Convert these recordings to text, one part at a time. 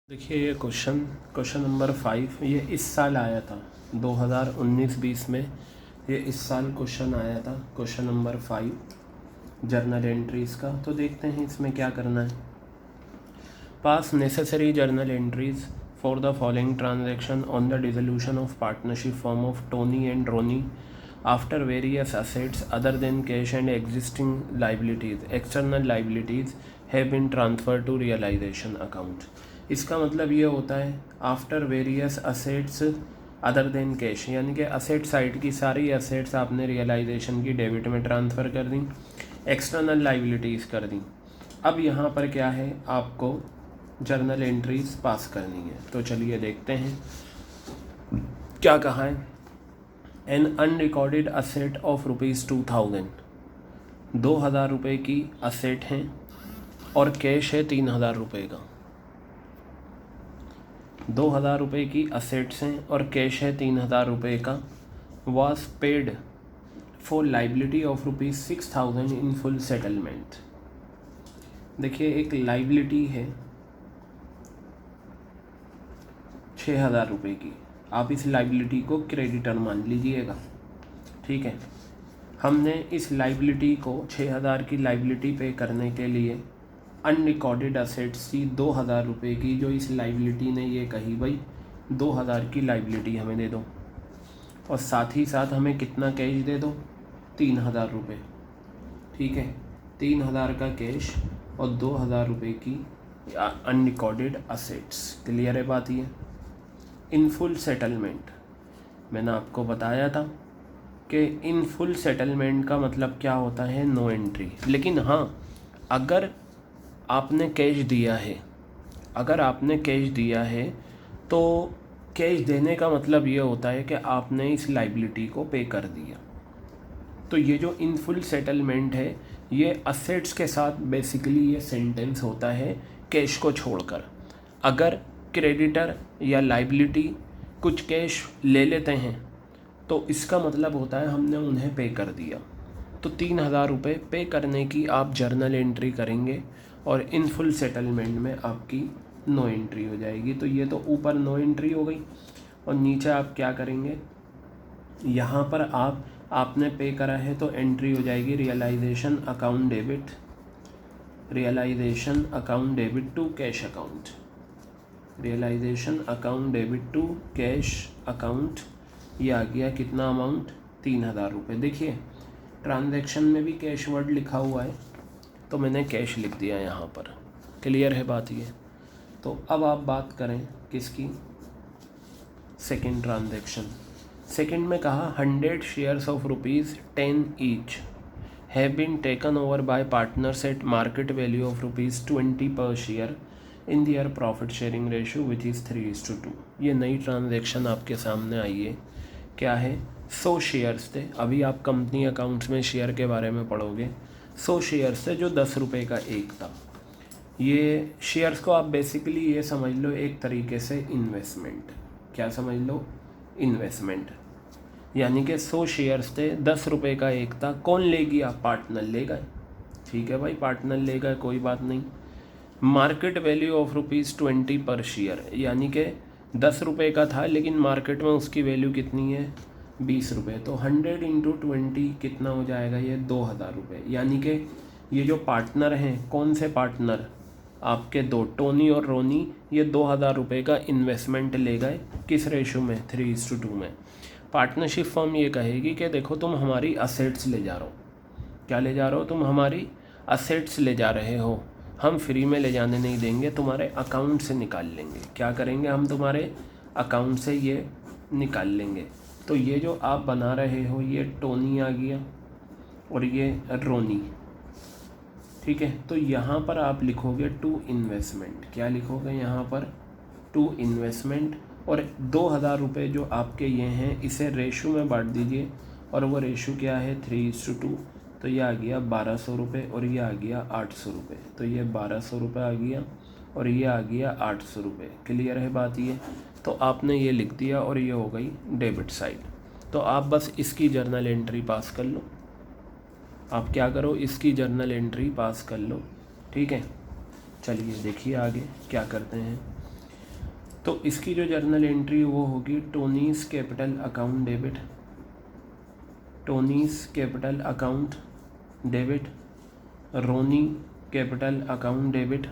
देखिए ये question number 5 ये इस साल आया था 2019-20 में। ये इस साल क्वेश्चन आया था, क्वेश्चन नंबर 5 जर्नल एंट्रीज़ का। तो देखते हैं इसमें क्या करना है। Pass necessary journal entries for the following transaction on the dissolution of partnership firm of Tony and Roni after various assets other than cash and existing liabilities external liabilities have been transfer to realisation account. इसका मतलब ये होता है after various assets other than cash, यानी कि asset side की सारी assets आपने रियलाइजेशन की डेबिट में ट्रांसफ़र कर दी, एक्सटर्नल लाइबिलिटीज़ कर दी। अब यहाँ पर क्या है, आपको जर्नल एंट्रीज पास करनी है। तो चलिए देखते हैं क्या कहा है। एन अनरिकॉर्डेड असेट ऑफ ₹2000, 2000 रुपये की असेट हैं और कैश है 3000 रुपये का। 2000 रुपये की असेट्स हैं और कैश है 3000 रुपये का। Was paid for liability of ₹6000 in full settlement. देखिए एक लाइबिलिटी है 6000 रुपये की, आप इस लाइबिलिटी को क्रेडिटर मान लीजिएगा, ठीक है। हमने इस लाइबिलिटी को 6000 की लाइबिलिटी पे करने के लिए अनरिकॉर्डेड असेट्स थी 2000 रुपये की, जो इस लाइबिलिटी ने ये कही भाई 2000 की लाइबिलिटी हमें दे दो और साथ ही साथ हमें कितना कैश दे दो, 3000 रुपये, ठीक है। 3000 का कैश और 2000 रुपये की अनरिकॉर्डेड असेट्स। क्लियर है बात ये। इन फुल सेटलमेंट, मैंने आपको बताया था कि इन फुल सेटलमेंट का मतलब क्या होता है, नो एंट्री। लेकिन हाँ, अगर आपने कैश दिया है, अगर आपने कैश दिया है तो कैश देने का मतलब ये होता है कि आपने इस लाइबिलिटी को पे कर दिया। तो ये जो इन फुल सेटलमेंट है ये असेट्स के साथ बेसिकली ये सेंटेंस होता है कैश को छोड़कर। अगर क्रेडिटर या लाइबिलिटी कुछ कैश ले लेते हैं तो इसका मतलब होता है हमने उन्हें पे कर दिया। तो 3000 रुपये पे करने की आप जर्नल एंट्री करेंगे और इन फुल सेटलमेंट में आपकी नो एंट्री हो जाएगी। तो ये तो ऊपर नो एंट्री हो गई और नीचे आप क्या करेंगे, यहाँ पर आपने पे करा है तो एंट्री हो जाएगी realisation account debit, realisation account debit to cash account, realisation account debit to cash account. ये आ गया कितना अमाउंट, 3000 रुपये। देखिए ट्रांजैक्शन में भी कैश वर्ड लिखा हुआ है तो मैंने कैश लिख दिया यहाँ पर। क्लियर है बात ये। तो अब आप बात करें किसकी, सेकंड ट्रांजैक्शन। सेकंड में कहा 100 shares of ₹10 each have been taken over by partners at market value of ₹20 per share in their profit sharing ratio which is 3:2। ये नई ट्रांजैक्शन आपके सामने आई है। क्या है, 100 शेयर्स थे। अभी आप कंपनी अकाउंट्स में शेयर के बारे में पढ़ोगे। 100 शेयर्स थे जो 10 रुपये का एक था। ये शेयर्स को आप बेसिकली ये समझ लो एक तरीके से इन्वेस्टमेंट। क्या समझ लो, इन्वेस्टमेंट। यानी कि 100 शेयर्स थे, 10 रुपये का एक था। कौन ले गया, पार्टनर ले गए, ठीक है भाई, पार्टनर ले गए, कोई बात नहीं। Market value of ₹20 per share, यानी कि 10 रुपये का था लेकिन मार्केट में उसकी वैल्यू कितनी है, 20 रुपये। तो 100 × 20 कितना हो जाएगा, ये 2000 रुपये। यानी कि ये जो पार्टनर हैं, कौन से पार्टनर, आपके दो, टोनी और रोनी, ये 2000 रुपये का इन्वेस्टमेंट ले गए। किस रेशो में, 3:2 में। पार्टनरशिप फर्म ये कहेगी कि देखो तुम हमारी असेट्स ले जा रहे हो। क्या ले जा रहे हो, तुम हमारी असेट्स ले जा रहे हो, हम फ्री में ले जाने नहीं देंगे, तुम्हारे अकाउंट से निकाल लेंगे। क्या करेंगे, हम तुम्हारे अकाउंट से ये निकाल लेंगे। तो ये जो आप बना रहे हो ये टोनी आ गया और ये रोनी, ठीक है। तो यहाँ पर आप लिखोगे टू इन्वेस्टमेंट। क्या लिखोगे यहाँ पर, टू इन्वेस्टमेंट। और 2000 रुपये जो आपके ये हैं इसे रेशो में बांट दीजिए और वो रेशो क्या है, 3:2। तो ये आ गया 1200 रुपये और ये आ गया 800 रुपये। तो ये 1200 रुपये आ गया और ये आ गया 800 रुपये। क्लियर है बात ये। तो आपने ये लिख दिया और ये हो गई डेबिट साइड। तो आप बस इसकी जर्नल एंट्री पास कर लो। आप क्या करो, इसकी जर्नल एंट्री पास कर लो, ठीक है। चलिए देखिए आगे क्या करते हैं। तो इसकी जो जर्नल एंट्री वो होगी Tony's capital account debit, Tony's capital account debit, Ronnie capital account debit,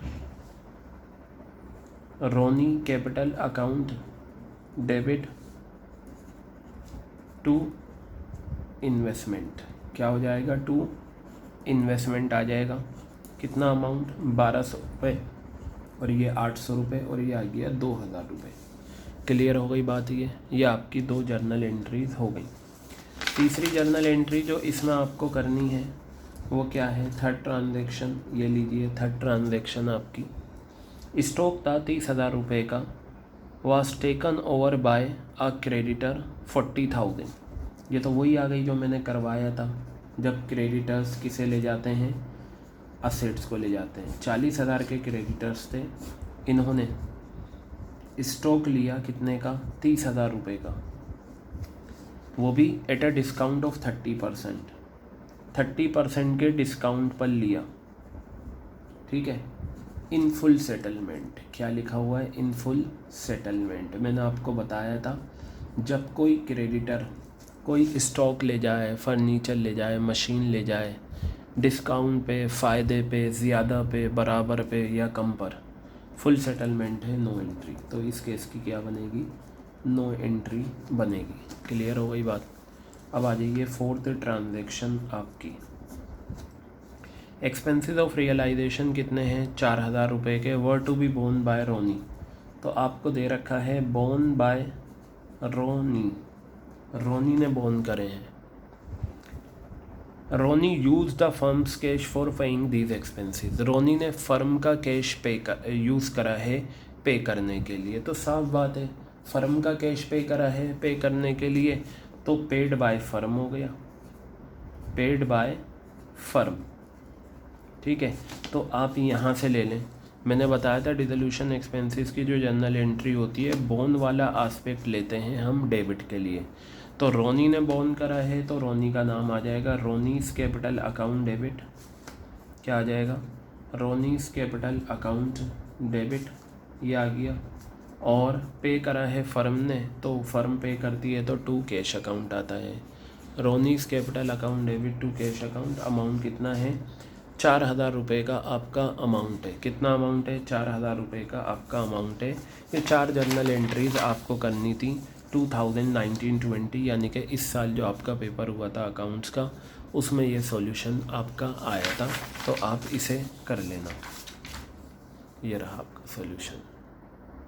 Ronnie capital account debit to investment. क्या हो जाएगा? टू इन्वेस्टमेंट आ जाएगा। कितना अमाउंट? 1200 रुपये, और ये 800 रुपये, और ये आ गया 2000 रुपये। क्लियर हो गई बात? ये आपकी 2 जर्नल एंट्रीज हो गई। तीसरी जर्नल एंट्री जो इसमें आपको करनी है वो क्या है? Third transaction. ये लीजिए, थर्ड ट्रांजैक्शन आपकी स्टॉक था 30,000 रुपये का, was taken over bye a creditor 40,000। ये तो वही आ गई जो मैंने करवाया था, जब क्रेडिटर्स किसे ले जाते हैं? असेट्स को ले जाते हैं। 40,000 के क्रेडिटर्स थे, इन्होंने स्टॉक लिया कितने का? 30,000 रुपये का, वो भी एट अ डिस्काउंट ऑफ 30%। 30% के डिस्काउंट पर लिया, ठीक है। इन फुल सेटलमेंट, क्या लिखा हुआ है? In full settlement. मैंने आपको बताया था जब कोई क्रेडिटर कोई स्टॉक ले जाए, फर्नीचर ले जाए, मशीन ले जाए, डिस्काउंट पे, फ़ायदे पे, ज़्यादा पे, बराबर पे या कम पर, फुल सेटलमेंट है, नो एंट्री। तो इस केस की क्या बनेगी? नो एंट्री बनेगी। क्लियर हो गई बात? अब आ जाइए फोर्थ ट्रांजैक्शन आपकी। एक्सपेंसेस ऑफ रियलाइजेशन कितने हैं? 4,000 रुपये के। वर टू बी बोन बाय रोनी, तो आपको दे रखा है बोन बाय रोनी, रोनी ने बोन करे हैं। Ronnie use the firm's cash for paying these expenses, Ronnie ने फर्म का कैश यूज़ करा है पे करने के लिए। तो साफ बात है, फर्म का कैश पे करा है पे करने के लिए, तो पेड बाय फर्म हो गया, पेड बाय फर्म, ठीक है। तो आप यहाँ से ले लें। मैंने बताया था डिसोल्यूशन एक्सपेंसेस की जो जर्नल एंट्री होती है, बोन वाला आस्पेक्ट लेते हैं हम डेबिट के लिए। तो रोनी ने बोन करा है, तो रोनी का नाम आ जाएगा रोनीस कैपिटल अकाउंट डेबिट। क्या आ जाएगा? रोनीस कैपिटल अकाउंट डेबिट, ये आ गया। और पे करा है फर्म ने, तो फर्म पे करती है तो टू कैश अकाउंट आता है। Ronnie's capital account debit to cash account. Amount कितना है? 4,000 रुपये का आपका अमाउंट है। कितना अमाउंट है? 4,000 रुपये का आपका अमाउंट है। ये 4 जर्नल एंट्रीज़ आपको करनी थी 2019-20, यानी कि इस साल जो आपका पेपर हुआ था अकाउंट्स का, उसमें ये सॉल्यूशन आपका आया था। तो आप इसे कर लेना। ये रहा आपका सॉल्यूशन।